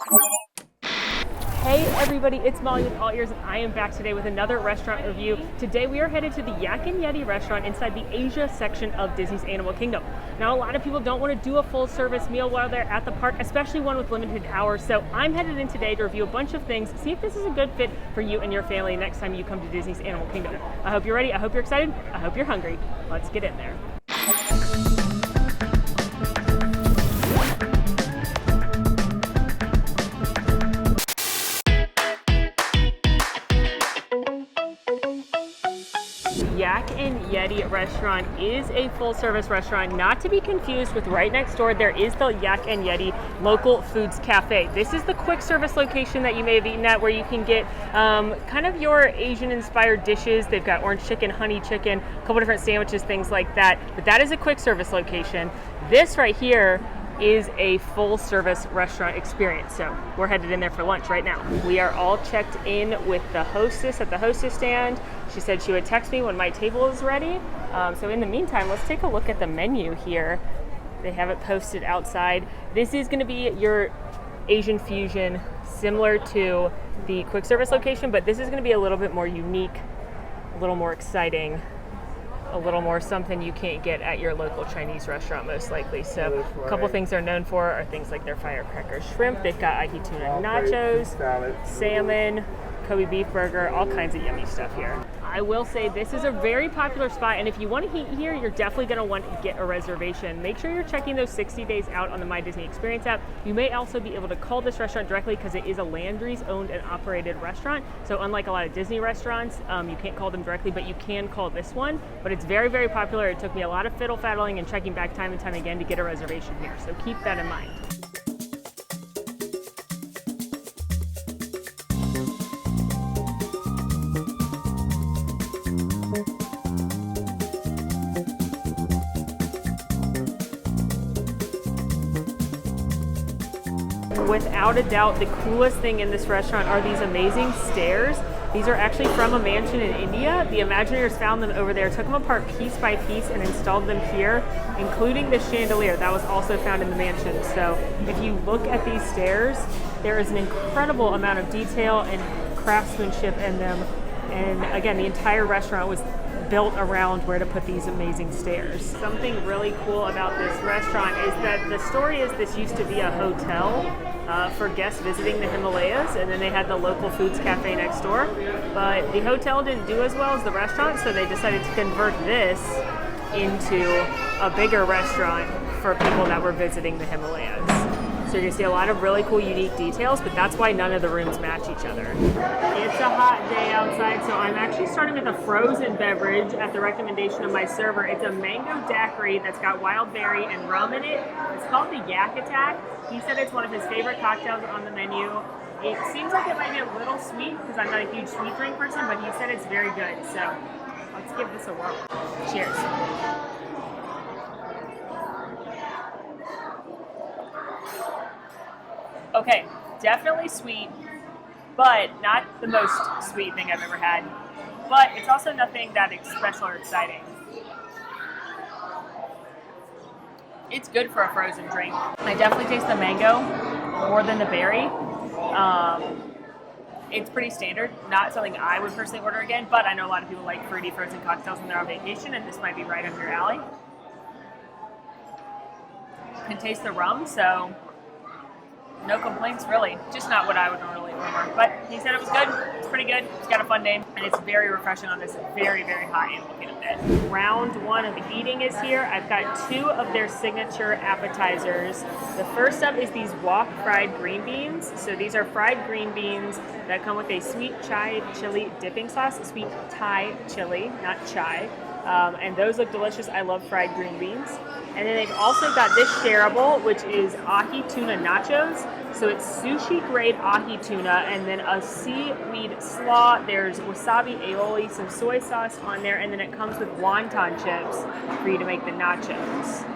Hey everybody, it's Molly with AllEars, and I am back today with another restaurant review. Today we are headed to the Yak and Yeti restaurant inside the Asia section of Disney's Animal Kingdom. Now, a lot of people don't want to do a full service meal while they're at the park, especially one with limited hours, so I'm headed in today to review a bunch of things, see if this is a good fit for you and your family next time you come to Disney's Animal Kingdom. I hope you're ready, I hope you're excited, I hope you're hungry. Let's get in there. Yak and Yeti restaurant is a full-service restaurant, not to be confused with right next door. There is the Yak and Yeti Local Foods Cafe. This is the quick service location that you may have eaten at, where you can get kind of your Asian-inspired dishes. They've got orange chicken, honey chicken, a couple different sandwiches, things like that. But that is a quick service location. This right here is a full-service restaurant experience. So we're headed in there for lunch right now. We are all checked in with the hostess at the hostess stand. She said she would text me when my table is ready. So in the meantime, let's take a look at the menu here. They have it posted outside. This is going to be your Asian fusion, similar to the quick service location, but this is going to be a little bit more unique, a little more exciting, a little more something you can't get at your local Chinese restaurant, most likely. So a couple things they're known for are things like their firecracker shrimp. They've got ahi tuna nachos, salmon, Kobe beef burger, all kinds of yummy stuff here. I will say this is a very popular spot, and if you want to eat here, you're definitely going to want to get a reservation. Make sure you're checking those 60 days out on the My Disney Experience app. You may also be able to call this restaurant directly because it is a Landry's owned and operated restaurant. So unlike a lot of Disney restaurants, you can't call them directly, but you can call this one. But it's very, very popular. It took me a lot of fiddle-faddling and checking back time and time again to get a reservation here. So keep that in mind. Without a doubt, the coolest thing in this restaurant are these amazing stairs. These are actually from a mansion in India. The Imagineers found them over there, took them apart piece by piece and installed them here, including the chandelier that was also found in the mansion. So if you look at these stairs, there is an incredible amount of detail and craftsmanship in them. And again, the entire restaurant was built around where to put these amazing stairs. Something really cool about this restaurant is that the story is this used to be a hotel for guests visiting the Himalayas, and then they had the Local Foods Cafe next door. But the hotel didn't do as well as the restaurant, so they decided to convert this into a bigger restaurant for people that were visiting the Himalayas. So you're going to see a lot of really cool, unique details, but that's why none of the rooms match each other. It's a hot day outside, so I'm actually starting with a frozen beverage at the recommendation of my server. It's a mango daiquiri that's got wild berry and rum in it. It's called the Yak Attack. He said it's one of his favorite cocktails on the menu. It seems like it might be a little sweet because I'm not a huge sweet drink person, but he said it's very good. So let's give this a whirl. Cheers. Okay, definitely sweet, but not the most sweet thing I've ever had. But it's also nothing that special or exciting. It's good for a frozen drink. I definitely taste the mango more than the berry. It's pretty standard, not something I would personally order again, but I know a lot of people like fruity frozen cocktails when they're on vacation, and this might be right up your alley. You can taste the rum, so no complaints really. Just not what I would normally order. But he said it was good. It's pretty good. It's got a fun name. And it's very refreshing on this very, very hot Animal Kingdom day. Round one of eating is here. I've got two of their signature appetizers. The first up is these wok fried green beans. So these are fried green beans that come with a sweet chai chili dipping sauce. Sweet Thai chili, not chai. And those look delicious. I love fried green beans. And then they've also got this shareable, which is ahi tuna nachos. So it's sushi grade ahi tuna and then a seaweed slaw. There's wasabi aioli, some soy sauce on there, and then it comes with wonton chips for you to make the nachos.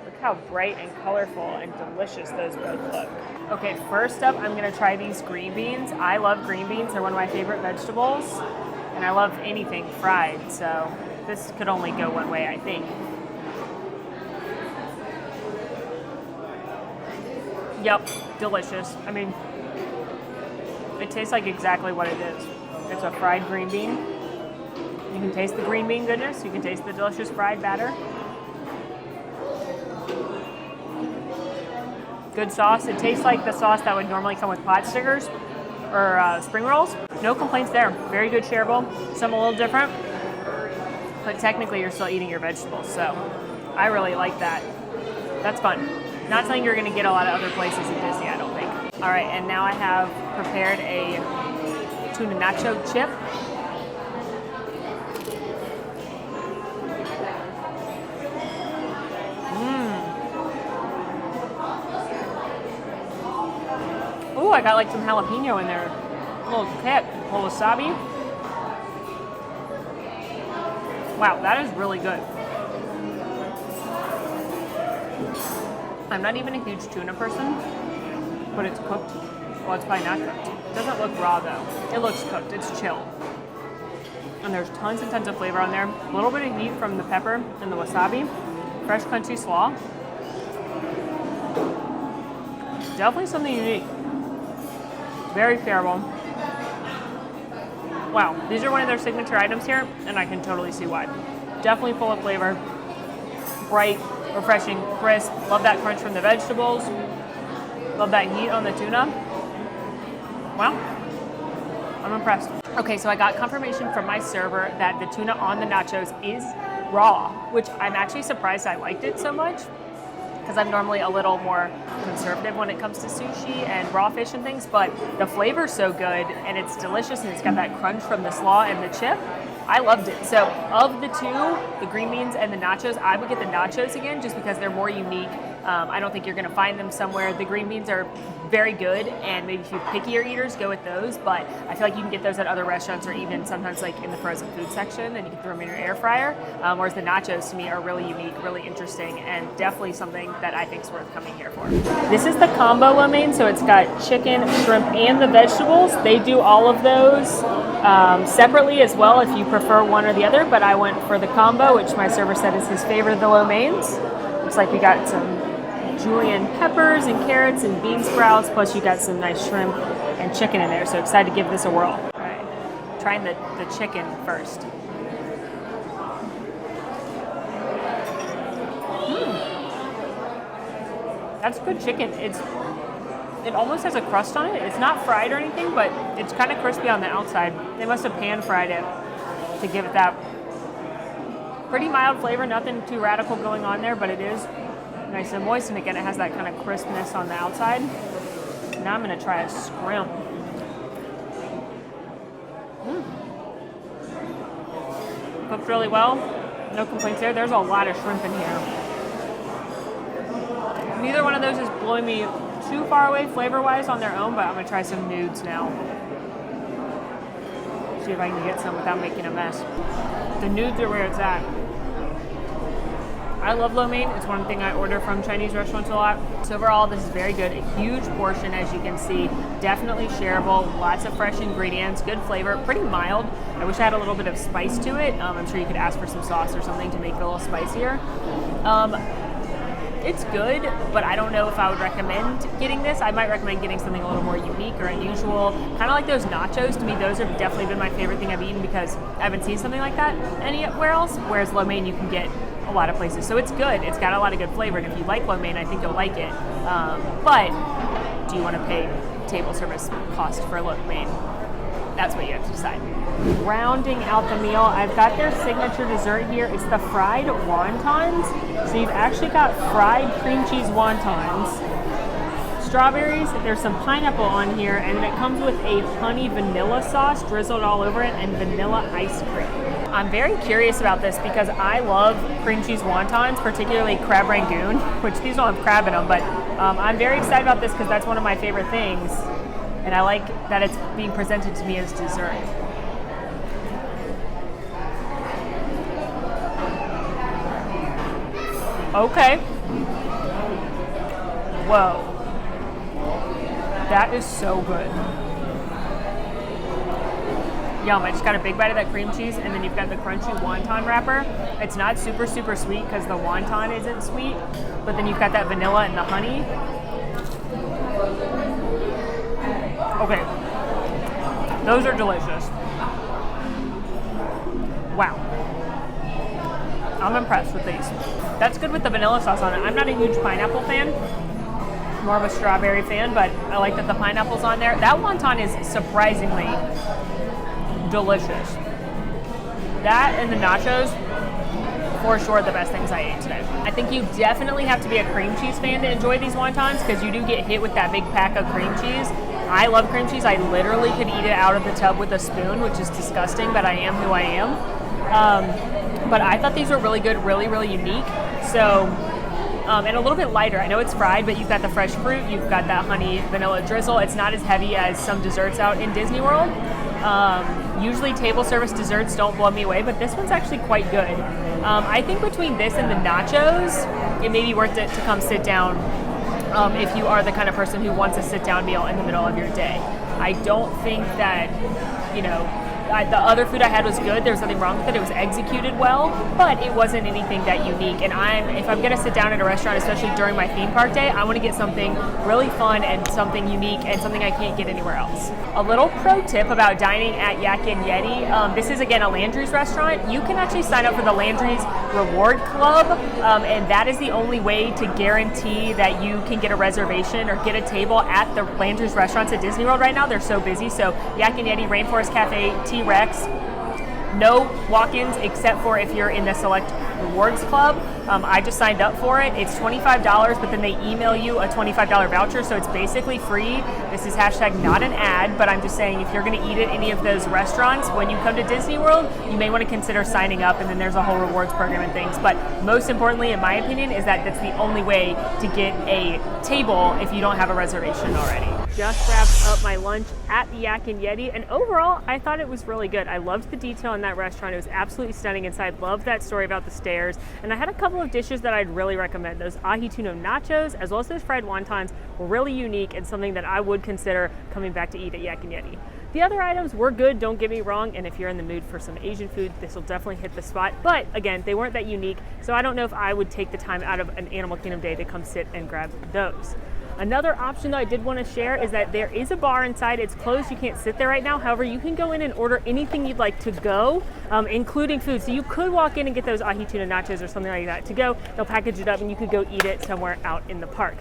Look how bright and colorful and delicious those both look. Okay, first up, I'm gonna try these green beans. I love green beans. They're one of my favorite vegetables. And I love anything fried, so this could only go one way, I think. Yep, delicious. I mean, it tastes like exactly what it is. It's a fried green bean. You can taste the green bean goodness. You can taste the delicious fried batter. Good sauce. It tastes like the sauce that would normally come with pot stickers or spring rolls. No complaints there. Very good shareable. Some a little different, but technically you're still eating your vegetables. So I really like that. That's fun. Not something you're going to get a lot of other places in Disney, I don't think. All right, and now I have prepared a tuna nacho chip. Ooh, I got like some jalapeno in there. A little kick, a little wasabi. Wow, that is really good. I'm not even a huge tuna person, but it's cooked. Well, it's probably not cooked. It doesn't look raw though. It looks cooked, it's chilled. And there's tons and tons of flavor on there. A little bit of heat from the pepper and the wasabi. Fresh crunchy slaw. Definitely something unique. Very shareable. Wow, these are one of their signature items here, and I can totally see why. Definitely full of flavor. Bright, refreshing, crisp. Love that crunch from the vegetables. Love that heat on the tuna. Wow, I'm impressed. Okay, so I got confirmation from my server that the tuna on the nachos is raw, which I'm actually surprised I liked it so much, because I'm normally a little more conservative when it comes to sushi and raw fish and things, but the flavor's so good and it's delicious and it's got that crunch from the slaw and the chip. I loved it. So of the two, the green beans and the nachos, I would get the nachos again just because they're more unique. I don't think you're going to find them somewhere. The green beans are very good, and maybe if you're pickier eaters, go with those, but I feel like you can get those at other restaurants or even sometimes like in the frozen food section, and you can throw them in your air fryer, whereas the nachos to me are really unique, really interesting, and definitely something that I think is worth coming here for. This is the combo lo mein, so it's got chicken, shrimp, and the vegetables. They do all of those separately as well if you prefer one or the other, but I went for the combo, which my server said is his favorite of the lo meins. Looks like we got some julienne peppers and carrots and bean sprouts, plus you got some nice shrimp and chicken in there, so excited to give this a whirl. All right, trying the chicken first. That's good chicken. It almost has a crust on it. It's not fried or anything, but it's kind of crispy on the outside. They must have pan fried it to give it that pretty mild flavor, nothing too radical going on there, but it is nice and moist, and again, it has that kind of crispness on the outside. Now I'm going to try a scrimp. Cooked really well. No complaints there. There's a lot of shrimp in here. Neither one of those is blowing me too far away flavor-wise on their own, but I'm going to try some nudes now. See if I can get some without making a mess. The nudes are where it's at. I love lo mein. It's one thing I order from Chinese restaurants a lot. So overall, this is very good. A huge portion, as you can see. Definitely shareable. Lots of fresh ingredients. Good flavor. Pretty mild. I wish I had a little bit of spice to it. I'm sure you could ask for some sauce or something to make it a little spicier. It's good, but I don't know if I would recommend getting this. I might recommend getting something a little more unique or unusual. Kind of like those nachos. To me, those have definitely been my favorite thing I've eaten because I haven't seen something like that anywhere else, whereas lo mein you can get a lot of places. So it's good. It's got a lot of good flavor, and if you like lo mein, I think you'll like it. But do you want to pay table service cost for lo mein? That's what you have to decide. Rounding out the meal, I've got their signature dessert here. It's the fried wontons. So you've actually got fried cream cheese wontons, strawberries, there's some pineapple on here, and then it comes with a honey vanilla sauce drizzled all over it and vanilla ice cream. I'm very curious about this because I love cream cheese wontons, particularly crab rangoon, which these don't have crab in them, but I'm very excited about this because that's one of my favorite things. And I like that it's being presented to me as dessert. Okay. Whoa. That is so good. Yum. I just got a big bite of that cream cheese, and then you've got the crunchy wonton wrapper. It's not super, super sweet because the wonton isn't sweet, but then you've got that vanilla and the honey. Okay, those are delicious. Wow. I'm impressed with these. That's good with the vanilla sauce on it. I'm not a huge pineapple fan, more of a strawberry fan, but I like that the pineapple's on there. That wonton is surprisingly delicious. That and the nachos, for sure the best things I ate today. I think you definitely have to be a cream cheese fan to enjoy these wontons because you do get hit with that big pack of cream cheese. I love cream cheese. I literally could eat it out of the tub with a spoon, which is disgusting, but I am who I am. But I thought these were really good, really, really unique. So, and a little bit lighter. I know it's fried, but you've got the fresh fruit, you've got that honey vanilla drizzle. It's not as heavy as some desserts out in Disney World. Usually table service desserts don't blow me away, but this one's actually quite good. I think between this and the nachos, it may be worth it to come sit down if you are the kind of person who wants a sit-down meal in the middle of your day. I don't think that, you know, the other food I had was good. There was nothing wrong with it. It was executed well, but it wasn't anything that unique. And if I'm going to sit down at a restaurant, especially during my theme park day, I want to get something really fun and something unique and something I can't get anywhere else. A little pro tip about dining at Yak and Yeti. This is, again, a Landry's restaurant. You can actually sign up for the Landry's Reward Club, and that is the only way to guarantee that you can get a reservation or get a table at the Landry's restaurants at Disney World right now. They're so busy. So Yak and Yeti, Rainforest Cafe, T-Rex, no walk-ins except for if you're in the Select Rewards Club. I just signed up for it. It's $25, but then they email you a $25 voucher, so it's basically free. This is hashtag not an ad, but I'm just saying if you're going to eat at any of those restaurants when you come to Disney World, you may want to consider signing up, and then there's a whole rewards program and things. But most importantly, in my opinion, is that that's the only way to get a table if you don't have a reservation already. Just wrapped up my lunch at the Yak and Yeti, and overall, I thought it was really good. I loved the detail in that restaurant. It was absolutely stunning inside. Loved that story about the stairs, and I had a couple of dishes that I'd really recommend. Those ahi tuna nachos, as well as those fried wontons, were really unique and something that I would consider coming back to eat at Yak and Yeti. The other items were good, don't get me wrong, and if you're in the mood for some Asian food, this will definitely hit the spot. But again, they weren't that unique, so I don't know if I would take the time out of an Animal Kingdom day to come sit and grab those. Another option that I did want to share is that there is a bar inside. It's closed, you can't sit there right now. However, you can go in and order anything you'd like to go, including food. So you could walk in and get those ahi tuna nachos or something like that to go. They'll package it up and you could go eat it somewhere out in the park.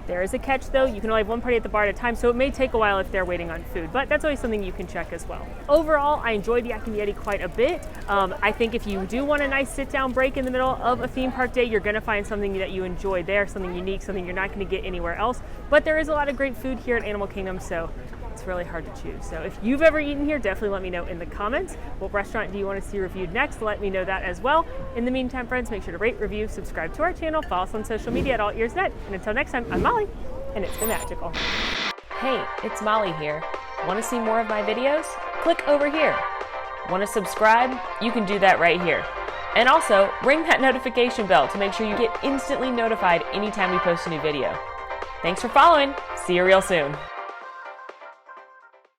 There is a catch though, you can only have one party at the bar at a time, so it may take a while if they're waiting on food, but that's always something you can check as well. Overall, I enjoyed Yak and Yeti quite a bit. I think if you do want a nice sit-down break in the middle of a theme park day, you're gonna find something that you enjoy there, something unique, something you're not gonna get anywhere else. But there is a lot of great food here at Animal Kingdom, so it's really hard to choose. So if you've ever eaten here, definitely let me know in the comments. What restaurant do you want to see reviewed next? Let me know that as well. In the meantime, friends, make sure to rate, review, subscribe to our channel, follow us on social media at AllEars.net. And until next time, I'm Molly, and it's been magical. Hey, it's Molly here. Want to see more of my videos? Click over here. Want to subscribe? You can do that right here. And also, ring that notification bell to make sure you get instantly notified anytime we post a new video. Thanks for following. See you real soon.